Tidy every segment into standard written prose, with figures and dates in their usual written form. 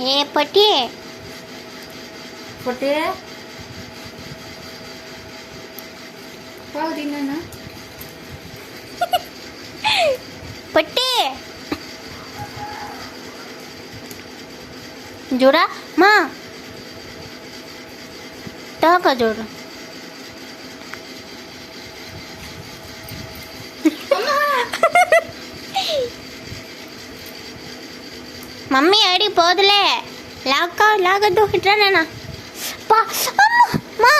ఏ పొట్టి పొట్టే పావు తిన్నానా పొట్టి చూడా మా తాక చూడు మమ్మీ అడిగి పోదులే లాగద్దు ఇట్లా నేనా పా మా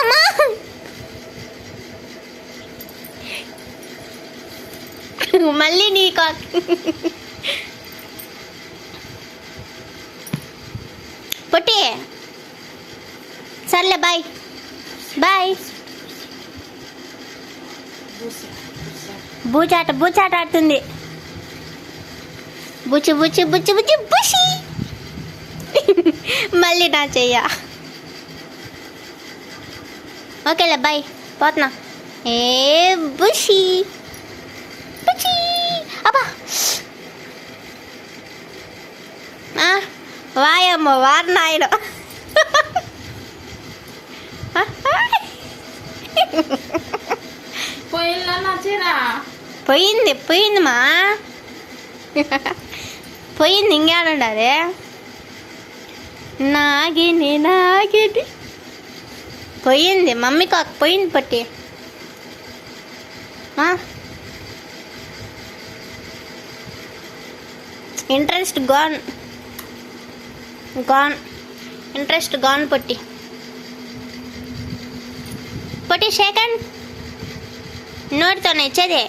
మళ్ళీ నీకు పొట్టి సర్లే బాయ్ బాయ్ బూచాట ఆడుతుంది బుచ్చి బుచ్చి బుచ్చి బుచ్చి బుషి మళ్ళీ నా చెయ్య ఓకేలే బాయ్ పోతున్నా ఏ బుషి బుచి అబ్బా వాయమ్మ వారినాయన పోయింది మా పోయింది ఇంకేడుండదే నాగిని పోయింది మమ్మీ కాక పోయింది పట్టి ఇంట్రెస్ట్ గాన్ పొట్టి సెకండ్ నోటితోనే ఇచ్చేదే